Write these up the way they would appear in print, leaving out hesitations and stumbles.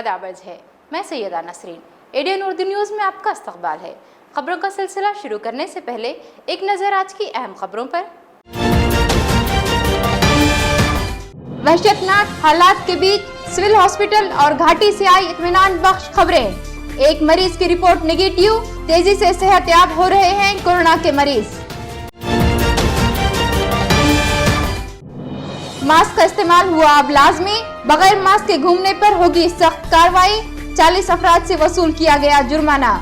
आदाब है। मैं सैयदा नसरीन, एडीएन उर्दू न्यूज़ में आपका इस्तकबाल है। खबरों का सिलसिला शुरू करने से पहले एक नज़र आज की अहम खबरों पर। वहशतनाक हालात के बीच सिविल हॉस्पिटल और घाटी से आई इत्मीनान बख्श खबरें। एक मरीज की रिपोर्ट नेगेटिव, तेजी से सेहतयाब हो रहे हैं कोरोना के मरीज। मास्क का इस्तेमाल हुआ अब लाजमी, बगैर मास्क के घूमने पर होगी सख्त कार्रवाई। 40 अफराद से वसूल किया गया जुर्माना।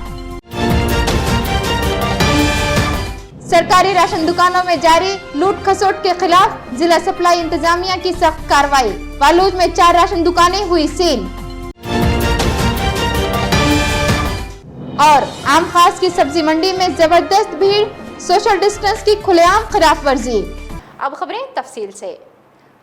सरकारी राशन दुकानों में जारी लूट खसोट के खिलाफ जिला सप्लाई इंतजामिया की सख्त कार्रवाई। वालूज में 4 राशन दुकानें हुई सील। और आम खास की सब्जी मंडी में जबरदस्त भीड़, सोशल डिस्टेंस की खुलेआम खिलाफ वर्जी। अब खबरें तफसील से।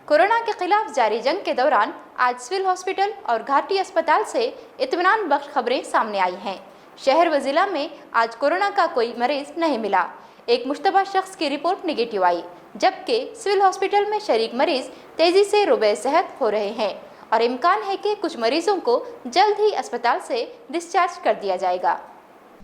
कोरोना के खिलाफ जारी जंग के दौरान आज सिविल हॉस्पिटल और घाटी अस्पताल से इत्मीनान बख्श खबरें सामने आई हैं। शहर व जिला में आज कोरोना का कोई मरीज नहीं मिला। एक मुश्तबा शख्स की रिपोर्ट नेगेटिव आई, जबकि सिविल हॉस्पिटल में शरीक मरीज तेजी से रुबे सेहत हो रहे हैं और इम्कान है कि कुछ मरीजों को जल्द ही अस्पताल से डिस्चार्ज कर दिया जाएगा।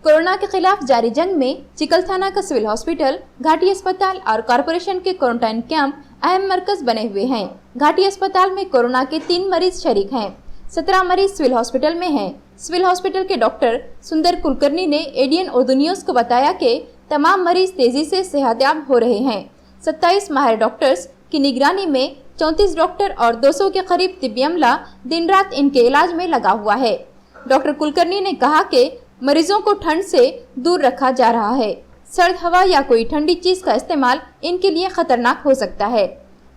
कोरोना के खिलाफ जारी जंग में चिकलथाना का सिविल हॉस्पिटल, घाटी अस्पताल और कॉरपोरेशन के क्वारंटाइन कैंप अहम मरकज बने हुए हैं। घाटी अस्पताल में कोरोना के 3 मरीज शरीक हैं। 17 मरीज सिविल हॉस्पिटल में हैं। सिविल हॉस्पिटल के डॉक्टर सुंदर कुलकर्णी ने एडीएन उर्दू न्यूज़ को बताया कि तमाम मरीज तेजी से सेहतयाब हो रहे हैं। 27 माहिर डॉक्टर्स की निगरानी में 34 डॉक्टर और 200 के करीब तिब्बी अमला दिन रात इनके इलाज में लगा हुआ है। डॉक्टर कुलकर्णी ने कहा कि मरीजों को ठंड से दूर रखा जा रहा है। सर्द हवा या कोई ठंडी चीज का इस्तेमाल इनके लिए खतरनाक हो सकता है।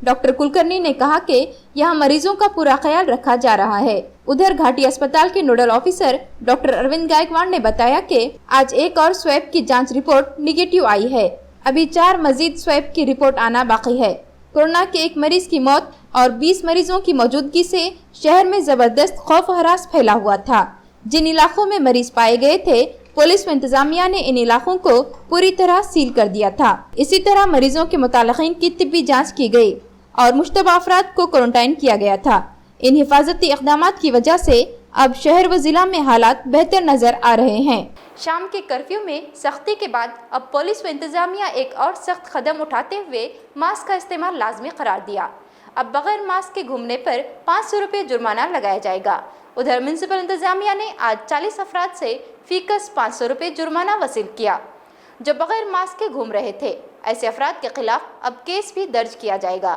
डॉक्टर कुलकर्णी ने कहा कि यहाँ मरीजों का पूरा ख्याल रखा जा रहा है। उधर घाटी अस्पताल के nodal officer doctor Arvind Gaikwad ने बताया कि आज एक और स्वैब की जांच रिपोर्ट निगेटिव आई है। अभी 4 मजीद स्वैब की रिपोर्ट आना बाकी है। कोरोना के 1 मरीज की मौत और 20 मरीजों की मौजूदगी से शहर में जबरदस्त खौफ हरास फैला हुआ था। जिन इलाकों में मरीज पाए गए थे, पुलिस व इंतजामिया ने इन इलाकों को पूरी तरह सील कर दिया था। इसी तरह मरीजों के मुतालिकीन की तिब्बी जांच की गई और मुश्तबा अफराद को क्वारंटाइन किया गया था। इन हिफाजती इक़दामात की वजह से अब शहर व जिला में हालात बेहतर नजर आ रहे हैं। शाम के कर्फ्यू में सख्ती के बाद अब पुलिस व इंतजामिया एक और सख्त कदम उठाते हुए मास्क का इस्तेमाल लाजमी करार दिया। अब बगैर मास्क के घूमने पर 500 रुपये जुर्माना लगाया जाएगा। उधर म्युनिसिपल इंतजामिया ने आज 40 अफराद से फीकस 500 रुपये जुर्माना वसूल किया, जो बगैर मास्क के घूम रहे थे। ऐसे अफराद के खिलाफ अब केस भी दर्ज किया जाएगा।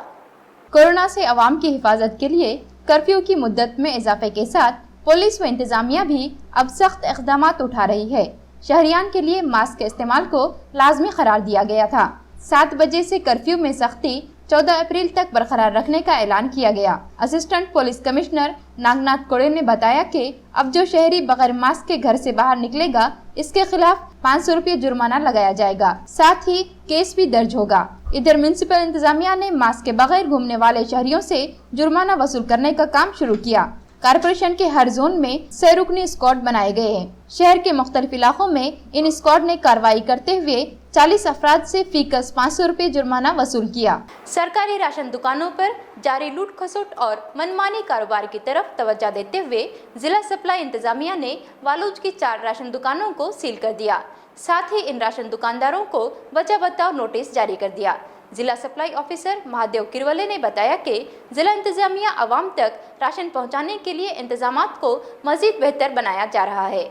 कोरोना से आवाम की हिफाजत के लिए कर्फ्यू की मुद्दत में इजाफे के साथ पुलिस व इंतजामिया भी अब सख्त इक़दामात उठा रही है। शहरियान के लिए मास्क के इस्तेमाल को लाजमी करार दिया गया था। 7 बजे से कर्फ्यू में सख्ती 14 अप्रैल तक बरकरार रखने का ऐलान किया गया। असिस्टेंट पुलिस कमिश्नर नागनाथ कोड़े ने बताया कि अब जो शहरी बगैर मास्क के घर से बाहर निकलेगा, इसके खिलाफ 500 रुपये जुर्माना लगाया जाएगा, साथ ही केस भी दर्ज होगा। इधर म्युनिसिपल इंतजामिया ने मास्क के बगैर घूमने वाले शहरियों से जुर्माना वसूल करने का काम शुरू किया। कॉरपोरेशन के हर जोन में 6 रुकनी स्क्वाड बनाए गए हैं। शहर के मुख्तलिफ इलाकों में इन स्क्वाड ने कार्रवाई करते हुए 40 अफराद से फीकस 500 रुपये जुर्माना वसूल किया। सरकारी राशन दुकानों पर जारी लूट खसोट और मनमानी कारोबार की तरफ तवज्जो देते हुए जिला सप्लाई इंतजामिया ने वालूज की 4 राशन दुकानों को सील कर दिया। साथ ही इन राशन दुकानदारों को वजह बताओ नोटिस जारी कर दिया। जिला सप्लाई ऑफिसर महादेव किरवले ने बताया कि जिला इंतजामिया आवाम तक राशन पहुंचाने के लिए इंतजामात को मजीद बेहतर बनाया जा रहा है।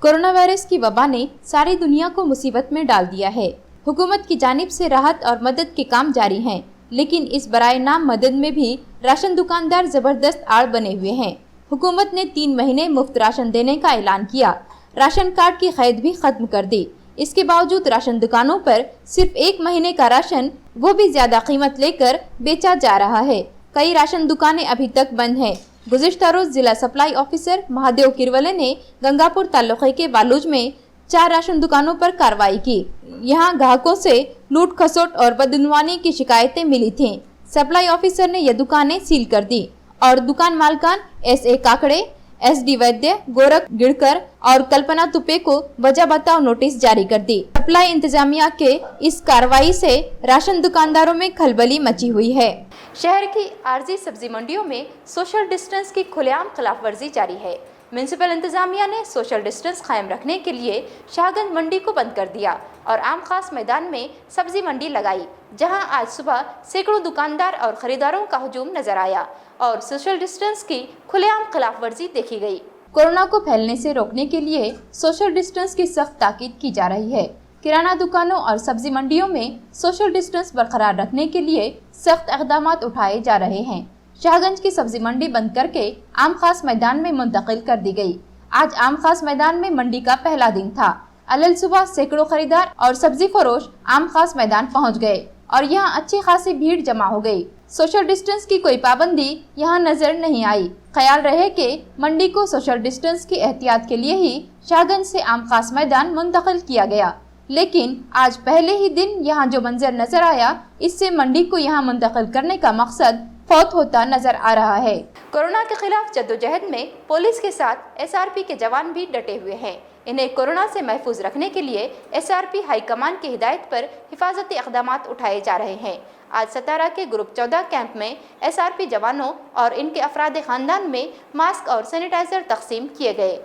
कोरोना वायरस की वबा ने सारी दुनिया को मुसीबत में डाल दिया है। हुकूमत की जानिब से राहत और मदद के काम जारी हैं, लेकिन इस बराए नाम मदद में भी राशन दुकानदार जबरदस्त आड़ बने हुए हैं। हुकूमत ने 3 महीने मुफ्त राशन देने का ऐलान किया। राशन कार्ड की खरीद भी खत्म कर दी। इसके बावजूद राशन दुकानों पर सिर्फ 1 महीने का राशन, वो भी ज्यादा कीमत लेकर बेचा जा रहा है। कई राशन दुकानें अभी तक बंद हैं। गुज़िश्ता रोज जिला सप्लाई ऑफिसर महादेव किरवले ने गंगापुर तालुके के वालूज में 4 राशन दुकानों पर कार्रवाई की। यहाँ ग्राहकों से लूट खसोट और बदनुवानी की शिकायतें मिली थीं। सप्लाई ऑफिसर ने यह दुकानें सील कर दी और दुकान मालकान S.A. काकड़े, S.D. वैद्य, गोरख गिड़कर और कल्पना तुपे को वजह बताओ नोटिस जारी कर दी। सप्लाई इंतजामिया के इस कार्रवाई से राशन दुकानदारों में खलबली मची हुई है। शहर की आरजी सब्जी मंडियों में सोशल डिस्टेंस की खुलेआम खिलाफवर्जी जारी है। म्यूनसिपल इंतजामिया ने सोशल डिस्टेंस कायम रखने के लिए शाहगंज मंडी को बंद कर दिया और आम खास मैदान में सब्जी मंडी लगाई, जहां आज सुबह सैकड़ों दुकानदार और खरीदारों का हुजूम नजर आया और सोशल डिस्टेंस की खुलेआम खिलाफ वर्जी देखी गई। कोरोना को फैलने से रोकने के लिए सोशल डिस्टेंस की सख्त ताकीद की जा रही है। किराना दुकानों और सब्जी मंडियों में सोशल डिस्टेंस बरकरार रखने के लिए सख्त इक़दाम उठाए जा रहे हैं। शाहगंज की सब्जी मंडी बंद करके आम खास मैदान में मुंतकिल कर दी गई। आज आम खास मैदान में मंडी का पहला दिन था। अलल सुबह सैकड़ों खरीदार और सब्जी फरोश आम खास मैदान पहुंच गए और यहां अच्छी खासी भीड़ जमा हो गई। सोशल डिस्टेंस की कोई पाबंदी यहां नजर नहीं आई। ख्याल रहे कि मंडी को सोशल डिस्टेंस की एहतियात के लिए ही शाहगंज से आम खास मैदान मुंतकिल किया गया, लेकिन आज पहले ही दिन यहाँ जो मंजर नजर आया, इससे मंडी को यहाँ मुंतकिल करने का मकसद फौत होता नजर आ रहा है। कोरोना के खिलाफ जद्दोजहद में पुलिस के साथ SRP के जवान भी डटे हुए हैं। इन्हें कोरोना से महफूज रखने के लिए SRP हाईकमान की हिदायत पर हिफाजती इक़दाम उठाए जा रहे हैं। आज सतारा के ग्रुप 14 कैंप में SRP जवानों और इनके अफराद खानदान में मास्क और सैनिटाइजर तकसीम किए गए।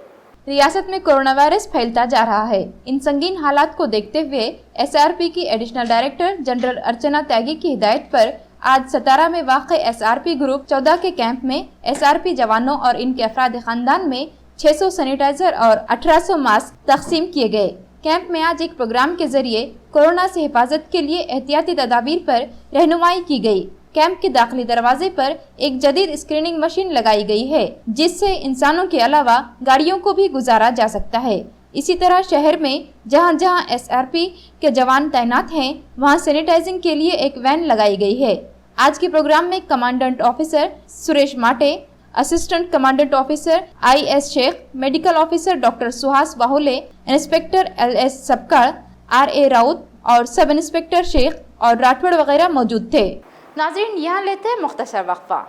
रियासत में कोरोना वायरस फैलता जा रहा है। इन संगीन हालात को देखते हुए SRP की एडिशनल डायरेक्टर जनरल अर्चना त्यागी की हिदायत पर आज सतारा में वाक़ SRP ग्रुप 14 के कैंप में SRP जवानों और इनके अफराद खानदान में 600 सैनिटाइजर और 1800 मास्क तकसीम किए गए। कैंप में आज एक प्रोग्राम के जरिए कोरोना से हिफाजत के लिए एहतियाती तदाबीर पर रहनुमाई की गई। कैंप के दाखिली दरवाजे पर एक जदीद स्क्रीनिंग मशीन लगाई गई है, जिससे इंसानों के अलावा गाड़ियों को भी गुजारा जा सकता है। इसी तरह शहर में जहां जहां SRP के जवान तैनात हैं, वहां सैनिटाइजिंग के लिए एक वैन लगाई गई है। आज के प्रोग्राम में commandant officer Suresh Mate, assistant commandant officer IS Shaikh, medical officer doctor Suhas Bahule, inspector LS Sabkad, RA Raut और सब इंस्पेक्टर शेख और राठौड़ वगैरह मौजूद थे। नाज़रीन, यहाँ लेते हैं मुख्तसर वक्फा।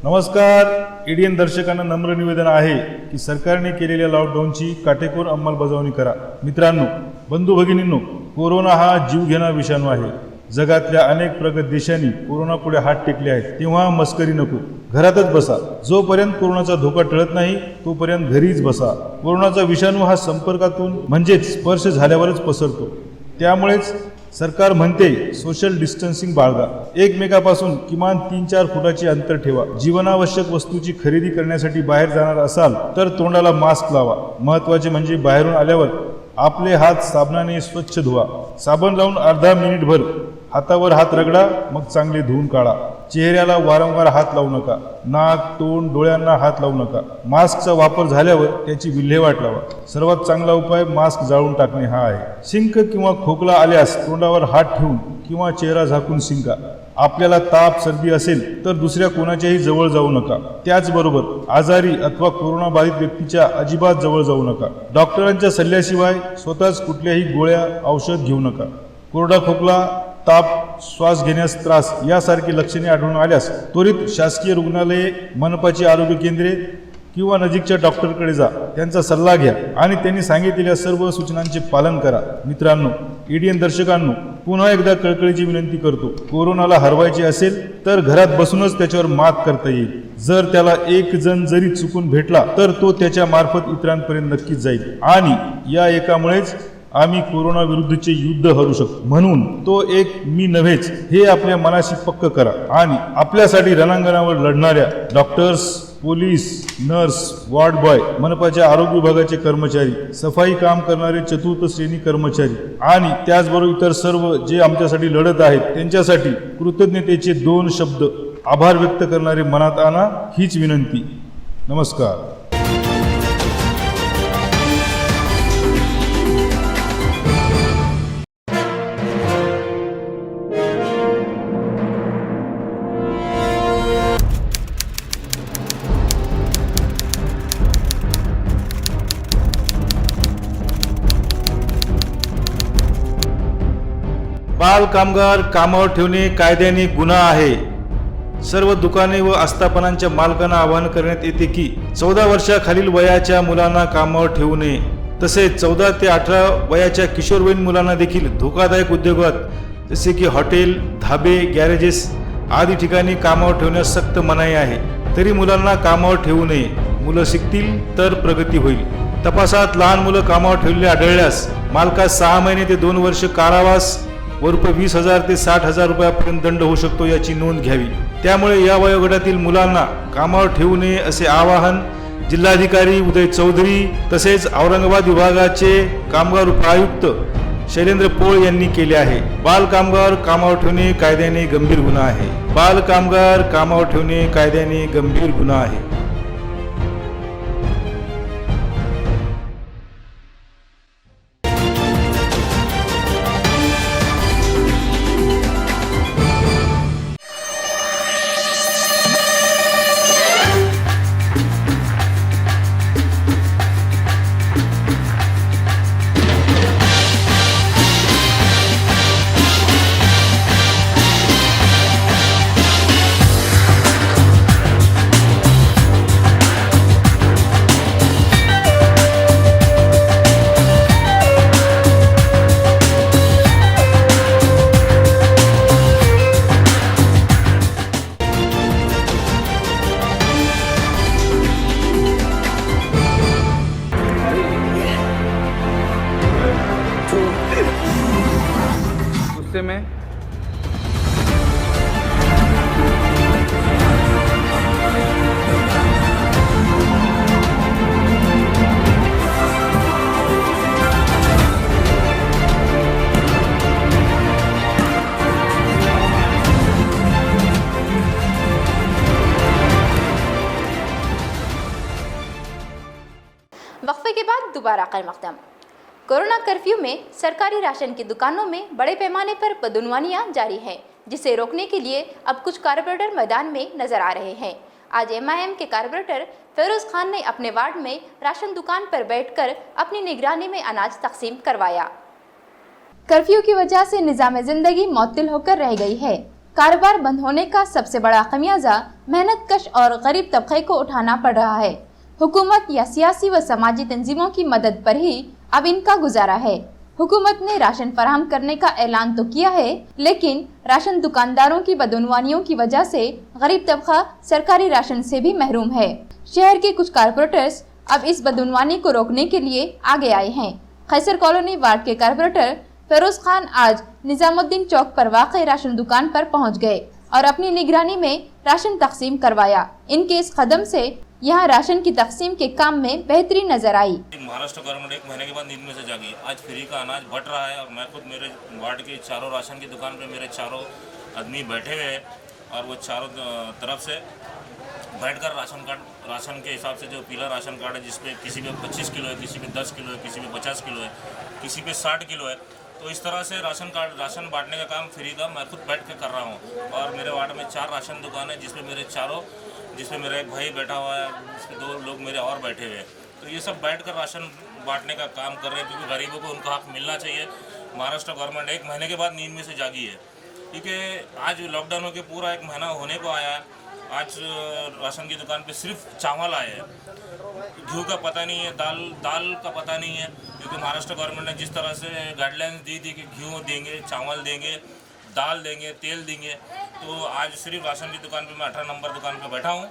नमस्कार, एडीएन दर्शकांना नम्र निवेदन आहे की सरकारने केलेल्या लॉकडाऊनची काटेकोर अंमलबजावणी करा। मित्रांनो, बंधू भगिनींनो, कोरोना हा जीवघेणा विषाणू आहे। जगातल्या अनेक प्रगत देशांनी कोरोना पुढे हात टेकले आहेत, तेव्हा मस्करी नको, घरातच बसा। जोपर्यंत कोरोनाचा धोका टळत नाही तोपर्यंत घरीच बसा। कोरोनाचा विषाणू हा संपर्कातून म्हणजेच स्पर्श झाल्यावरच पसरतो, त्यामुळेच सरकार म्हणते सोशल डिस्टन्सिंग बाळगा। एकमेकापासून किमान 3-4 फुटाचे अंतर ठेवा। जीवनावश्यक वस्तूची खरेदी करण्यासाठी बाहेर जाणार असाल तर तोंडाला मास्क लावा। महत्त्वाचे म्हणजे बाहेरून आल्यावर आपले हात साबणाने स्वच्छ धुवा। साबण लावून अर्धा मिनिटभर हातावर हात रगडा, मग चांगले धुवून काढा। चेहऱ्याला वारंवार हात लावू नका। नाक, तोंड, डोळ्यांना हात लावू नका। मास्कचा वापर झाल्यावर त्याची विल्हेवाट लावा। सर्वात चांगला उपाय मास्क जाळून टाकणे हा आहे। शिंक किंवा खोकला आल्यास तोंडावर हात ठेवून किंवा चेहरा झाकून शिंका। आपल्याला ताप, सर्दी असेल तर दुसऱ्या कोणाच्याही जवळ जाऊ नका। त्याचबरोबर आजारी अथवा कोरोना बाधित व्यक्तीच्या अजिबात जवळ जाऊ नका। डॉक्टरांच्या सल्ल्याशिवाय स्वतःच कुठल्याही गोळ्या, औषध घेऊ नका। कोरडा खोकला, ताप, श्वास घेण्यास त्रास यासारखी लक्षणे आढळून आल्यास त्वरित शासकीय रुग्णालये, मनपाची आरोग्य केंद्रे किंवा नजीकच्या डॉक्टरकडे जा। त्यांचा सल्ला घ्या आणि त्यांनी सांगितलेल्या सर्व सूचनांचे पालन करा। मित्रांनो, एडीएन दर्शकांनो, पुन्हा एकदा कळकळीची विनंती करतो, कोरोनाला हरवायचे असेल तर घरात बसूनच त्याच्यावर मात करता येईल। जर त्याला एक जण जरी चुकून भेटला तर तो त्याच्या मार्फत इतरांपर्यंत नक्कीच जाईल आणि या एकामुळेच आम्ही कोरोना विरुद्धचे युद्ध हरू शकतो। म्हणून तो एक मी नव्हेच हे आपल्या मनाशी पक्क करा आणि आपल्यासाठी रणांगणावर लढणाऱ्या doctors, police, nurse, ward boy, मनपाच्या आरोग्य विभागाचे कर्मचारी, सफाई काम करणारे चतुर्थ श्रेणी कर्मचारी आणि त्याचबरोबर इतर सर्व जे आमच्यासाठी लढत आहेत त्यांच्यासाठी कृतज्ञतेचे 2 शब्द आभार व्यक्त करणारे मनात आणा, हीच विनंती। नमस्कार। बाल कामगार कामावर ठेवणे कायद्याने गुन्हा आहे। सर्व दुकाने व आस्थापनांच्या मालकांना आवाहन करण्यात येते की 14 वर्षाखालील वयाच्या मुलांना कामावर ठेवू नये, तसेच 14 ते 18 वयाच्या किशोरवयीन मुलांना देखील धोकादायक उद्योगात जसे की हॉटेल, धाबे, गॅरेजेस आदी ठिकाणी कामावर ठेवण्यास सक्त मनाई आहे. तरी मुलांना कामावर ठेवू नये. मुलं शिकतील तर प्रगती होईल. तपासात लहान मुलं कामावर ठेवलेले आढळल्यास मालकास 6 महिने ते 2 वर्ष कारावास व रुपये 20,000 ते 60,000 रुपयापर्यंत दंड होऊ शकतो, याची नोंद घ्यावी. त्यामुळे या वयोगटातील मुलांना कामावर ठेवू नये असे आवाहन जिल्हाधिकारी उदय चौधरी तसेच औरंगाबाद विभागाचे कामगार उपआयुक्त शैलेंद्र पोळ यांनी केले आहे. बाल कामगार कामावर ठेवणे कायद्याने गंभीर गुन्हा आहे. बाल कामगार कामावर ठेवणे कायद्याने गंभीर गुन्हा आहे. गुस्से में वक्फे के बाद दोबारा क़याम मक़दम। कोरोना कर्फ्यू में सरकारी राशन की दुकानों में बड़े पैमाने पर बदनवानियां जारी हैं, जिसे रोकने के लिए अब कुछ कारपोरेटर मैदान में नजर आ रहे हैं। आज MIM के कारपोरेटर फिरोज खान ने अपने वार्ड में राशन दुकान पर बैठकर अपनी निगरानी में अनाज तकसीम करवाया। कर्फ्यू की वजह से निज़ाम ज़िंदगी मुअत्तल होकर रह गई है। कारोबार बंद होने का सबसे बड़ा खमियाजा मेहनत कश और गरीब तबके को उठाना पड़ रहा है। हुकूमत या सियासी व समाजी तंजीमों की मदद पर ही अब इनका गुजारा है। हुकूमत ने राशन फराहम करने का ऐलान तो किया है, लेकिन राशन दुकानदारों की बदनवानियों की वजह से गरीब तबका सरकारी राशन से भी महरूम है। शहर के कुछ कारपोरेटर्स अब इस बदनवानी को रोकने के लिए आगे आए हैं। खैसर कॉलोनी वार्ड के कारपोरेटर फिरोज खान आज निजामुद्दीन चौक पर वाक़ राशन दुकान पर पहुंच गए और अपनी निगरानी में राशन तकसीम करवाया। इनके इस कदम से यहाँ राशन की तकसीम के काम में बेहतरी नजर आई। महाराष्ट्र गवर्नमेंट 1 महीने के बाद नींद में से जागी। आज फ्री का अनाज बट रहा है और मैं खुद मेरे वार्ड के चारों राशन की दुकान पे मेरे चारों आदमी बैठे हुए हैं और वो चारों तरफ से बैठकर राशन के हिसाब से जो पीला राशन कार्ड है जिसपे किसी पे 25 किलो है, किसी पे 10 किलो है, किसी पे 50 किलो है, किसी पे 60 किलो है, तो इस तरह से राशन बांटने का काम फ्री का मैं खुद बैठ के कर रहा हूँ। और मेरे वार्ड में 4 राशन दुकान है जिसमें मेरा एक भाई बैठा हुआ है, जिसमें 2 लोग मेरे और बैठे हुए हैं। तो ये सब बैठकर राशन बांटने का काम कर रहे हैं, क्योंकि गरीबों को उनका हक मिलना चाहिए। महाराष्ट्र गवर्नमेंट 1 महीने के बाद नींद में से जागी है, क्योंकि आज लॉकडाउन होकर पूरा 1 महीना होने को आया है। आज राशन की दुकान पे सिर्फ चावल आए हैं, घी का पता नहीं है, दाल का पता नहीं है, क्योंकि महाराष्ट्र गवर्नमेंट ने जिस तरह से गाइडलाइंस दी थी कि घी देंगे, चावल देंगे, दाल देंगे, तेल देंगे, तो आज सिर्फ राशन की दुकान पे मैं 18 नंबर दुकान पे बैठा हूँ।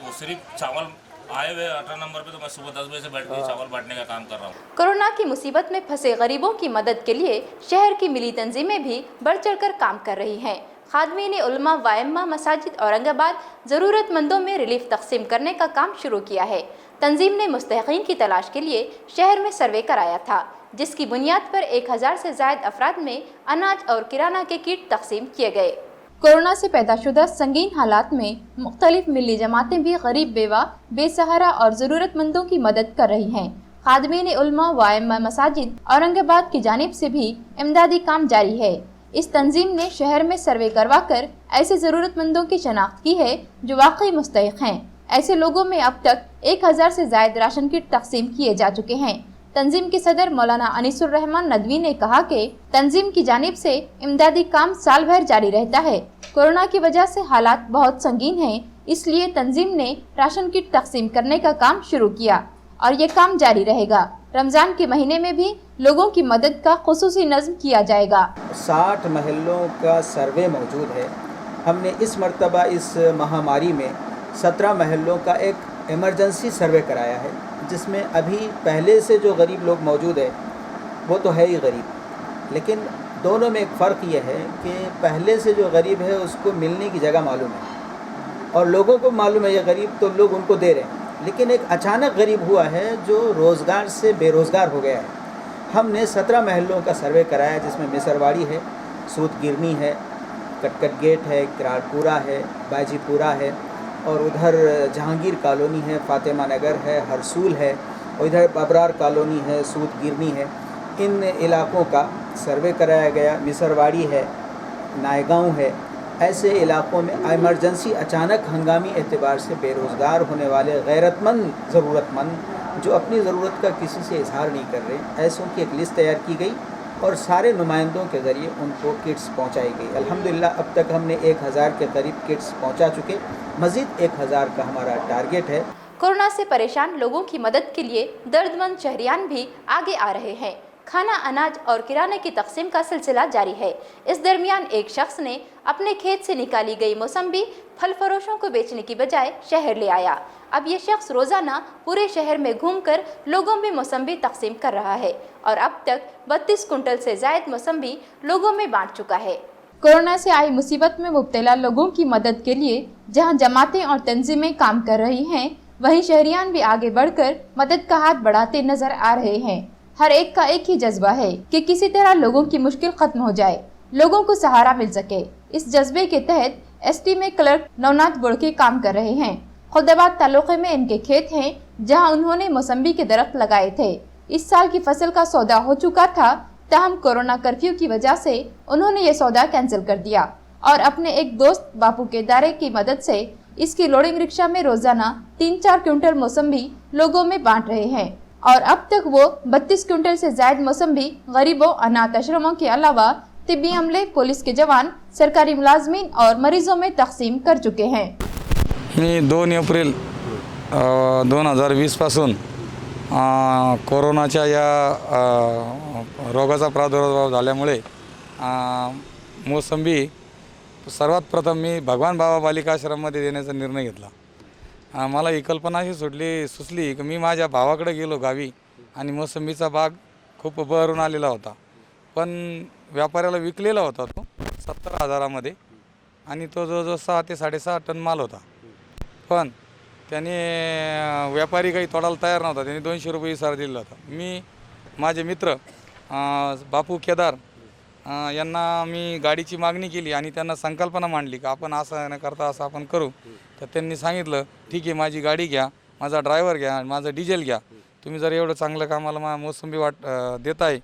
वो सिर्फ चावल आए हुए 18 नंबर पे, तो मैं सुबह 10 बजे से बैठ के चावल बांटने का काम कर रहा हूँ। कोरोना की मुसीबत में फंसे गरीबों की मदद के लिए शहर की मिली तंजीमें भी बढ़ चढ़कर काम कर रही हैं। खादमीन उलमा व अइम्मा मसाजिद औरंगाबाद ज़रूरतमंदों में रिलीफ तकसीम करने का काम शुरू किया है। तंजीम ने मुस्तहिकीन की तलाश के लिए शहर में सर्वे कराया था, जिसकी बुनियाद पर 1000 से ज़ायद अफराद में अनाज और किराना के किट तकसीम किए गए। कोरोना से पैदाशुदा संगीन हालात में मुख्तलिफ मिली जमातें भी गरीब, बेवा, बेसहारा और ज़रूरतमंदों की मदद कर रही हैं। खादमीन उलमा व अइम्मा मसाजिद औरंगाबाद की जानिब से भी इमदादी काम जारी है। इस तंजीम ने शहर में सर्वे करवा कर ऐसे ज़रूरतमंदों की शनाख्त की है जो वाकई मुस्तहिक हैं। ऐसे लोगों में अब तक 1000 से ज़ायद राशन किट तकसीम किए जा चुके हैं। तंजीम के सदर मौलाना अनीसुर रहमान नदवी ने कहा कि तंजीम की जानिब से इमदादी काम साल भर जारी रहता है। कोरोना की वजह से हालात बहुत संगीन हैं, इसलिए तंजीम ने राशन किट तकसीम करने का काम शुरू किया और ये काम जारी रहेगा। रमज़ान के महीने में भी लोगों की मदद का खुसूसी नज़्म किया जाएगा। 60 महल्लों का सर्वे मौजूद है। हमने इस मर्तबा इस महामारी में 17 महल्लों का एक इमरजेंसी सर्वे कराया है, जिसमें अभी पहले से जो गरीब लोग मौजूद है वो तो है ही गरीब, लेकिन दोनों में एक फ़र्क ये है कि पहले से जो गरीब है उसको मिलने की जगह मालूम है और लोगों को मालूम है ये गरीब, तो लोग उनको दे रहे हैं। लेकिन एक अचानक गरीब हुआ है जो रोज़गार से बेरोज़गार हो गया है। हमने 17 महल्लों का सर्वे कराया, जिसमें मिसरवाड़ी है, सूत गिरनी है, कटकट गेट है, किराड़पुरा है, बाजीपुरा है और उधर जहांगीर कॉलोनी है, फातिमा नगर है, हरसूल है और इधर अबरार कॉलोनी है, सूत गिरनी है। इन इलाकों का सर्वे कराया गया। मिसरवाड़ी है, नायगांव है, ऐसे इलाकों में इमरजेंसी अचानक हंगामी एतबार से बेरोज़गार होने वाले गैरतमंद ज़रूरतमंद जो अपनी ज़रूरत का किसी से इजहार नहीं कर रहे, ऐसों की एक लिस्ट तैयार की गई और सारे नुमाइंदों के ज़रिए उनको किट्स पहुंचाई गई। अल्हम्दुलिल्लाह अब तक हमने 1000 के करीब किट्स पहुंचा चुके, मज़ीद 1000 का हमारा टारगेट है। कोरोना से परेशान लोगों की मदद के लिए दर्दमंद शहरियान भी आगे आ रहे हैं। खाना, अनाज और किराने की तकसीम का सिलसिला जारी है। इस दरमियान एक शख्स ने अपने खेत से निकाली गई मौसम्बी फल फरोशों को बेचने की बजाय शहर ले आया। अब ये शख्स रोजाना पूरे शहर में घूमकर लोगों में मौसम्बी तकसीम कर रहा है और अब तक 32 कुंटल से ज़ायद मौसम्बी लोगों में बांट चुका है। कोरोना से आई मुसीबत में मुब्तला लोगों की मदद के लिए जहां जमातें और तंजीमें काम कर रही हैं, वहीं शहरियान भी आगे बढ़कर मदद का हाथ बढ़ाते नजर आ रहे हैं। हर एक का एक ही जज्बा है कि किसी तरह लोगों की मुश्किल खत्म हो जाए, लोगों को सहारा मिल सके। इस जज्बे के तहत एसटी में क्लर्क नवनाथ बुड़के काम कर रहे हैं। खुदाबाद तालुके में इनके खेत हैं, जहां उन्होंने मौसम्बी के दरख्त लगाए थे। इस साल की फसल का सौदा हो चुका था, ताहम कोरोना कर्फ्यू की वजह से उन्होंने ये सौदा कैंसिल कर दिया और अपने एक दोस्त बापू के दारे की मदद से इसकी लोडिंग रिक्शा में रोजाना 3-4 क्विंटल मौसम्बी लोगों में बांट रहे हैं और अब तक वो 32 क्विंटल से ज्यादा मौसम्बी गरीबों, अनाथ आश्रमों के अलावा तिब्बी अमले, पुलिस के जवान, सरकारी मुलाजमीन और मरीजों में तकसीम कर चुके हैं। मी 2 एप्रिल 2020 पासून कोरोनाच्या या रोगाचा प्रादुर्भाव झाल्यामुळे मोसंबी सर्वात प्रथम मी भगवान बाबा बालिका आश्रममध्ये देण्याचा निर्णय घेतला। मला ही कल्पना अशी सुचली की मी माझ्या भावाकडे गेलो गावी आणि मोसंबीचा बाग खूप बहरून आलेला होता, पण व्यापाऱ्याला विकलेला होता तो 70,000मध्ये आणि तो जो 6 ते 6.5 टन माल होता, पण त्याने व्यापारी काही तोडायला तयार नव्हता। त्याने 200 रुपये इसारा दिला होता। मी माझे मित्र बापू केदार यांना मी गाडीची मागणी केली आणि त्यांना संकल्पना मांडली की आपण असं न करता असं आपण करू। तर त्यांनी सांगितलं ठीक आहे, माझी गाडी घ्या, माझा ड्रायव्हर घ्या, माझं डिझेल घ्या, तुम्ही जर एवढं चांगलं कामाला मोसंबी देताय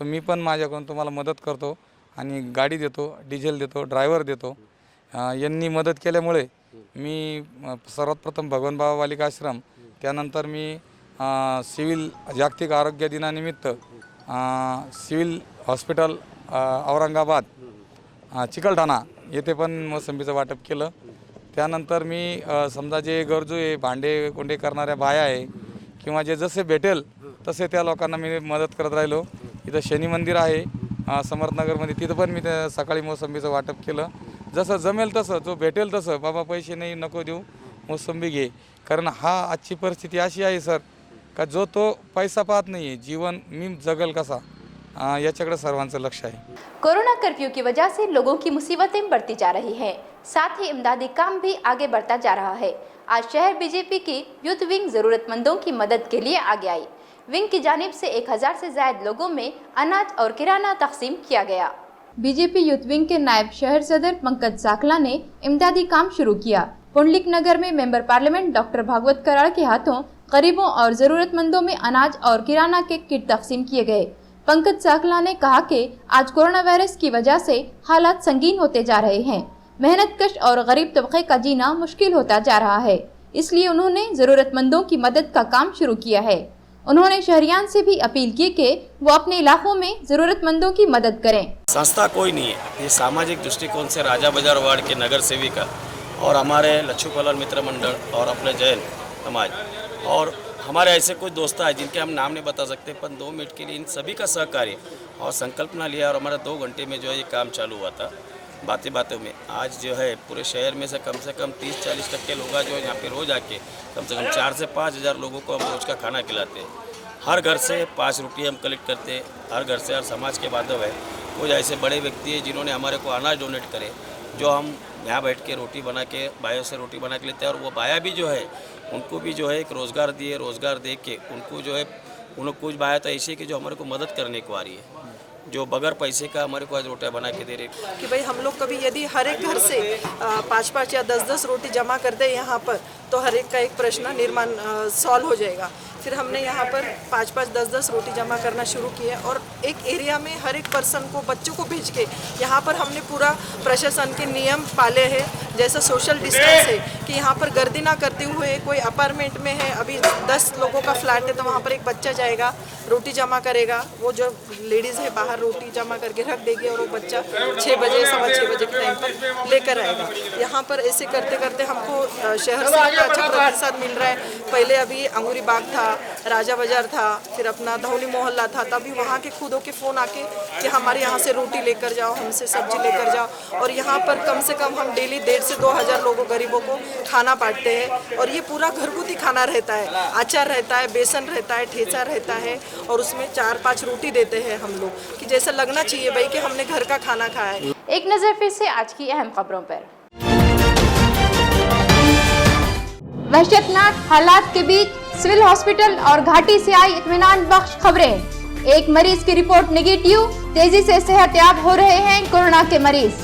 तर मी पण माझ्याकडून तुम्हाला मदत करतो आणि गाडी देतो, डिझेल देतो, ड्रायव्हर देतो। यांनी मदत केल्यामुळे मी सर्वात प्रथम भगवान बाबा बालिका आश्रम, त्यानंतर मी सिव्हिल जागतिक आरोग्य दिनानिमित्त सिव्हिल हॉस्पिटल औरंगाबाद चिकलठाणा येथे पण मोसंबीचं वाटप केलं। त्यानंतर मी समजा जे गरजू आहे, भांडे कोंडे करणाऱ्या बाया आहे किंवा जे जसे भेटेल तसे त्या लोकांना मी मदत करत राहिलो। इथं शनी मंदिर आहे समर्थनगरमध्ये, तिथं पण मी सकाळी मोसंबीचं वाटप केलं। जसं जमेल तसं, जो भेटेल तसं, बाबा पैसे नाही नको देऊ, मोसंबी घे, कारण हा आजची परिस्थिती अशी आहे सर का जो तो पैसा पाहत नाही आहे, जीवन मी जगल कसा याच्याकडे सर्वांचं लक्ष आहे। कोरोना कर्फ्यू की वजह से लोगों की मुसीबतें बढ़ती जा रही हैं, साथ ही इमदादी काम भी आगे बढ़ता जा रहा है। आज शहर बीजेपी की यूथ विंग जरूरतमंदों की मदद के लिए आगे आई। विंग की जानिब से 1000 से ज्यादा लोगों में अनाज और किराना तकसीम किया गया। बीजेपी यूथ विंग के नायब शहर सदर पंकज साकला ने इमदादी काम शुरू किया। पुंडलिक नगर में member parliament doctor Bhagwat Karad के हाथों गरीबों और जरूरतमंदों में अनाज और किराना के किट तकसीम किए गए। पंकज साकला ने कहा कि आज कोरोना वायरस की वजह से हालात संगीन होते जा रहे हैं, मेहनतकश और गरीब तबके का जीना मुश्किल होता जा रहा है, इसलिए उन्होंने ज़रूरतमंदों की मदद का काम शुरू किया है। उन्होंने शहरियान से भी अपील की कि वो अपने इलाकों में जरूरतमंदों की मदद करें। संस्था कोई नहीं है, ये सामाजिक दृष्टिकोण से राजा बाजार वार्ड के नगर सेविका और हमारे लच्छूपालन मित्र मंडल और अपने जैन समाज और हमारे ऐसे कुछ दोस्त हैं जिनके हम नाम नहीं बता सकते, पर 2 मिनट के लिए इन सभी का सहकार्य और संकल्पना लिया और हमारा 2 घंटे में जो है ये काम चालू हुआ था। बातों में आज जो है पूरे शहर में से कम 30-40% लोग जो है यहाँ पे रोज़ आके कम से कम 4 से 5 हज़ार लोगों को हम रोज़ का खाना खिलाते हैं। हर घर से 5 रुपये हम कलेक्ट करते हैं। हर घर से हर समाज के बांधव है, कुछ ऐसे बड़े व्यक्ति हैं जिन्होंने हमारे को अनाज डोनेट करे, जो हम यहाँ बैठ के रोटी बना के बायों से रोटी बना के लेते हैं। और वो बाया भी जो है उनको भी जो है एक रोज़गार दिए, रोज़गार दे के उनको जो है उन्होंने कुछ बाया तो ऐसे कि जो हमारे को मदद करने को आ रही है, जो बगैर पैसे का हमारे को आज रोटियाँ बना के दे रहे कि भाई हम लोग कभी यदि हर एक घर से 5-5 या 10-10 रोटी जमा कर दे यहाँ पर, तो हर एक का एक प्रश्न निर्माण सॉल्व हो जाएगा। फिर हमने यहाँ पर 5-5, 10-10 रोटी जमा करना शुरू किया और एक एरिया में हर एक पर्सन को, बच्चों को भेज के यहाँ पर हमने पूरा प्रशासन के नियम पाले हैं, जैसा सोशल डिस्टेंस है कि यहाँ पर गर्दी ना करते हुए, कोई अपार्टमेंट में है अभी 10 लोगों का फ्लैट है तो वहाँ पर एक बच्चा जाएगा, रोटी जमा करेगा, वो जो लेडीज़ है बाहर रोटी जमा करके रख देगी और वो बच्चा 6 बजे 6:15 बजे के टाइम पर लेकर आएगा। यहाँ पर ऐसे करते करते हमको शहर से इतना अच्छा प्रतिसाद मिल रहा है। पहले अभी अंगूरी बाग था, राजा बाजार था, फिर अपना धौली मोहल्ला था, तभी वहाँ के खुदों के फ़ोन आके कि हमारे यहाँ से रोटी लेकर जाओ, हमसे सब्जी लेकर जाओ। और यहाँ पर कम से कम हम डेली 1,500 से 2,000 लोगों गरीबों को खाना बांटते हैं और ये पूरा घरगुती खाना रहता है, अचार रहता है, बेसन रहता है, ठेचा रहता है और उसमें 4-5 रोटी देते हैं हम लोग कि जैसा लगना चाहिए भाई कि हमने घर का खाना खाया है। एक नज़र फिर से आज की अहम खबरों पर। वहशतनाक हालात के बीच सिविल हॉस्पिटल और घाटी से आई इत्मीनान बख्श खबरें। एक मरीज की रिपोर्ट नेगेटिव, तेजी से सेहतयाब हो रहे हैं कोरोना के मरीज।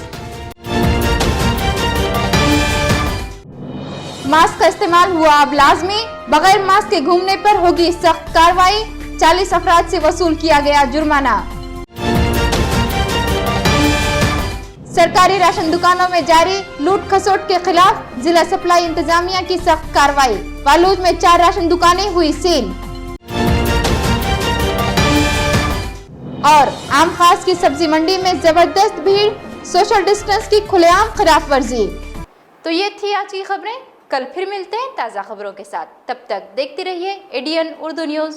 मास्क का इस्तेमाल हुआ अब लाजमी, बगैर मास्क के घूमने पर होगी सख्त कार्रवाई। 40 अफराद से वसूल किया गया जुर्माना। सरकारी राशन दुकानों में जारी लूट खसोट के खिलाफ जिला सप्लाई इंतजामिया की सख्त कार्रवाई। वालूज में 4 राशन दुकानें हुई सील। और आम खास की सब्जी मंडी में जबरदस्त भीड़, सोशल डिस्टेंस की खुलेआम खिलाफ वर्जी। तो ये थी आज की खबरें। कल फिर मिलते हैं ताज़ा खबरों के साथ। तब तक देखते रहिए एडीएन उर्दू न्यूज़।